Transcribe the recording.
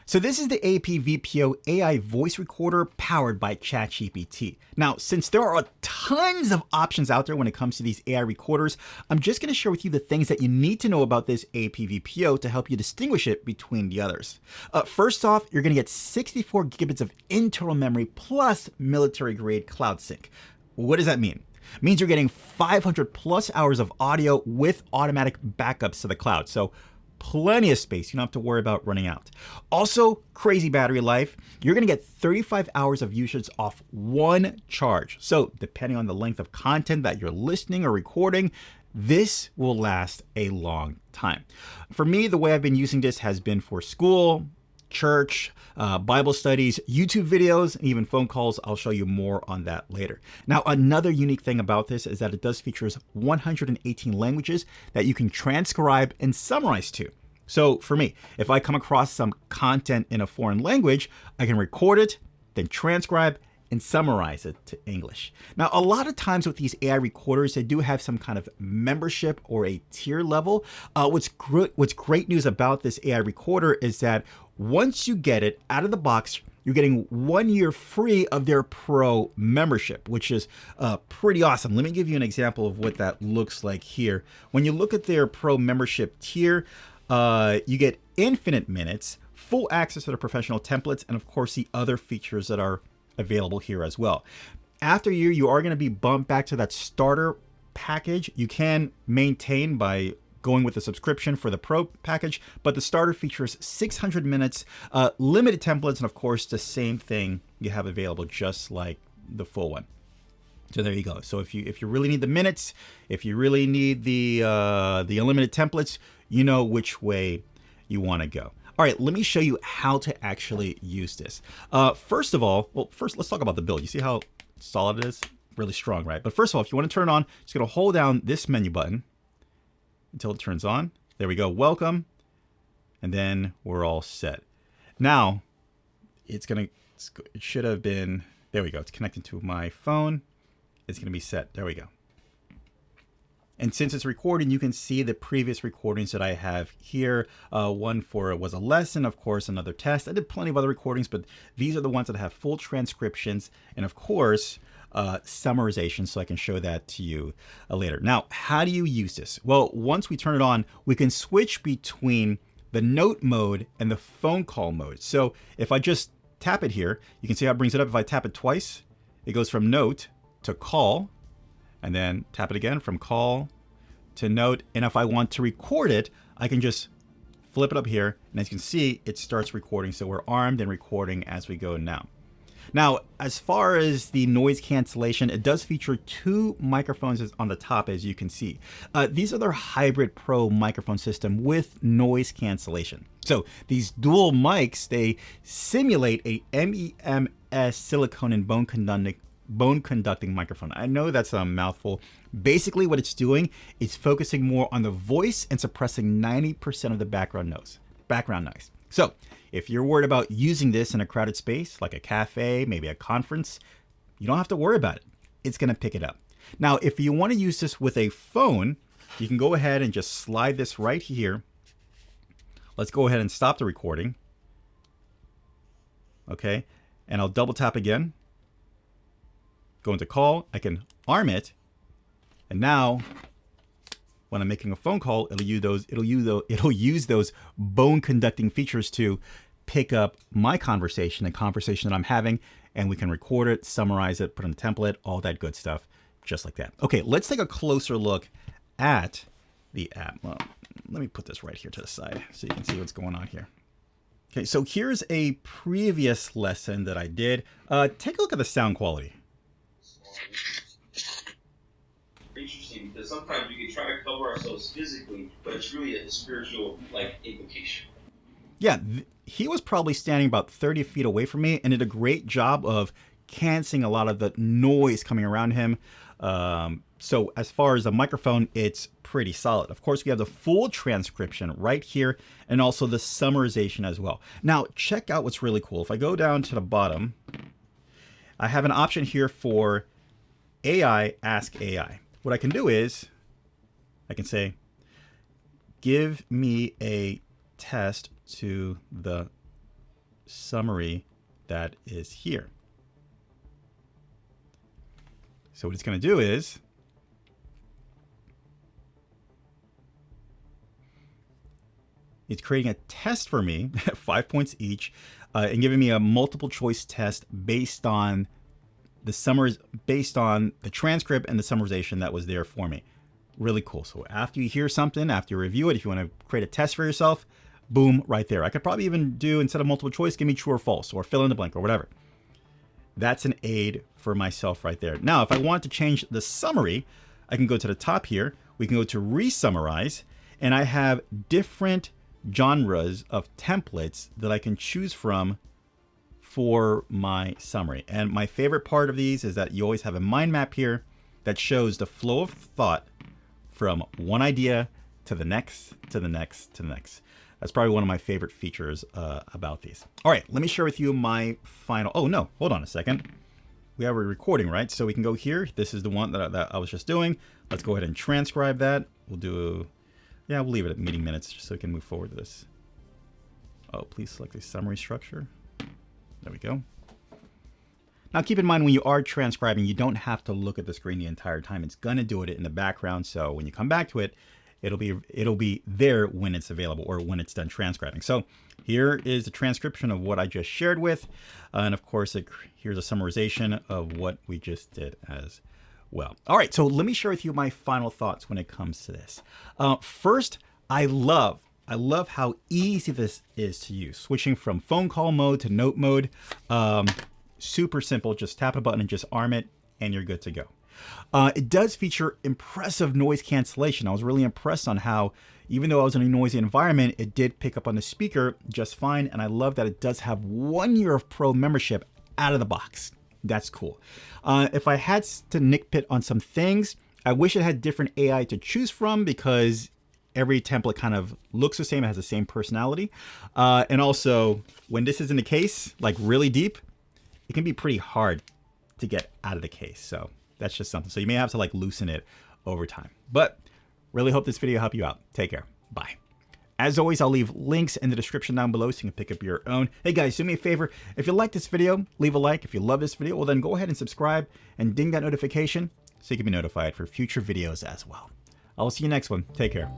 So this is the ABVPO AI voice recorder powered by ChatGPT. Now, since there are tons of options out there when it comes to these AI recorders, I'm just going to share with you the things that you need to know about this ABVPO to help you distinguish it between the others. First off, you're going to get 64 gigabits of internal memory plus military-grade cloud sync. What does that mean? It means you're getting 500 plus hours of audio with automatic backups to the cloud. So plenty of space. You don't have to worry about running out. Also, crazy battery life. You're going to get 35 hours of usage off one charge. So depending on the length of content that you're listening or recording, this will last a long time. For me, the way I've been using this has been for school, church, Bible studies, YouTube videos, and even phone calls. I'll show you more on that later. Now, another unique thing about this is that it does features 118 languages that you can transcribe and summarize to. So for me, if I come across some content in a foreign language, I can record it, then transcribe and summarize it to English. Now, a lot of times with these AI recorders, they do have some kind of membership or a tier level. What's great news about this AI recorder is that once you get it out of the box, you're getting 1 year free of their Pro membership, which is pretty awesome. Let me give you an example of what that looks like here. When you look at their Pro membership tier, you get infinite minutes, full access to the professional templates, and of course the other features that are available here as well. After a year, you are going to be bumped back to that starter package. You can maintain by going with the subscription for the Pro package, but the starter features 600 minutes, limited templates, and of course the same thing you have available just like the full one. So there you go. So if you really need the minutes, if you really need the unlimited templates, you know which way you want to go. All right, let me show you how to actually use this. First of all, first let's talk about the build. You see how solid it is? Really strong, right? But first of all, if you want to turn it on, just going to hold down this menu button until it turns on. There we go, welcome. And then we're all set. Now, it should have been, there we go. It's connected to my phone. It's going to be set. There we go. And since it's recording, you can see the previous recordings that I have here. One for was a lesson, of course, another test. I did plenty of other recordings, but these are the ones that have full transcriptions and, of course, summarization, so I can show that to you later. Now, how do you use this? Well, once we turn it on, we can switch between the note mode and the phone call mode. So if I just tap it here, you can see how it brings it up. If I tap it twice, it goes from note to call, and then tap it again from call to note. And if I want to record it, I can just flip it up here, and as you can see, it starts recording. So we're armed and recording as we go now. Now, as far as the noise cancellation, it does feature two microphones on the top, as you can see. These are their hybrid Pro microphone system with noise cancellation. So these dual mics, they simulate a MEMS silicone and bone conducting microphone. I know that's a mouthful. Basically what it's doing is focusing more on the voice and suppressing 90% of the background noise. So if you're worried about using this in a crowded space, like a cafe, maybe a conference, you don't have to worry about it. It's going to pick it up. Now, if you want to use this with a phone, you can go ahead and just slide this right here. Let's go ahead and stop the recording. Okay. And I'll double tap again. Go into call. I can arm it. And now, when I'm making a phone call, it'll use those bone conducting features to pick up my conversation, the conversation that I'm having, and we can record it, summarize it, put in a template, all that good stuff, just like that. Okay, let's take a closer look at the app. Well, let me put this right here to the side so you can see what's going on here. Okay, so here's a previous lesson that I did. Take a look at the sound quality. Interesting, because sometimes we can try to cover ourselves physically, but it's really a spiritual implication. Yeah, he was probably standing about 30 feet away from me and did a great job of canceling a lot of the noise coming around him. So as far as the microphone, it's pretty solid. Of course, we have the full transcription right here and also the summarization as well. Now, check out what's really cool. If I go down to the bottom, I have an option here for AI, Ask AI. What I can do is I can say, give me a test to the summary that is here. So what it's going to do is it's creating a test for me at 5 points each and giving me a multiple choice test based on the transcript and the summarization that was there for me. Really cool. So after you hear something, after you review it, if you want to create a test for yourself, boom, right there. I could probably even do, instead of multiple choice, give me true or false, or fill in the blank or whatever. That's an aid for myself right there. Now, if I want to change the summary, I can go to the top here. We can go to re-summarize, and I have different genres of templates that I can choose from for my summary. And my favorite part of these is that you always have a mind map here that shows the flow of thought from one idea to the next, to the next, to the next. That's probably one of my favorite features about these. All right, let me share with you my final, oh no, hold on a second. We have a recording, right? So we can go here. This is the one that I was just doing. Let's go ahead and transcribe that. We'll do, yeah, we'll leave it at meeting minutes just so we can move forward to this. Oh, please select the summary structure. There we go. Now keep in mind, when you are transcribing, you don't have to look at the screen the entire time. It's gonna do it in the background. So when you come back to it, it'll be there when it's available or when it's done transcribing. So here is the transcription of what I just shared with. And of course, here's a summarization of what we just did as well. All right, so let me share with you my final thoughts when it comes to this. First, I love how easy this is to use. Switching from phone call mode to note mode. Super simple, just tap a button and just arm it and you're good to go. It does feature impressive noise cancellation. I was really impressed on how, even though I was in a noisy environment, it did pick up on the speaker just fine. And I love that it does have 1 year of Pro membership out of the box. That's cool. If I had to nitpick on some things, I wish it had different AI to choose from because every template kind of looks the same, it has the same personality. And also, when this is in the case, like really deep, it can be pretty hard to get out of the case. So that's just something. So you may have to like loosen it over time. But really hope this video helped you out. Take care. Bye. As always, I'll leave links in the description down below so you can pick up your own. Hey guys, do me a favor. If you like this video, leave a like. If you love this video, well then go ahead and subscribe and ding that notification so you can be notified for future videos as well. I'll see you next one. Take care.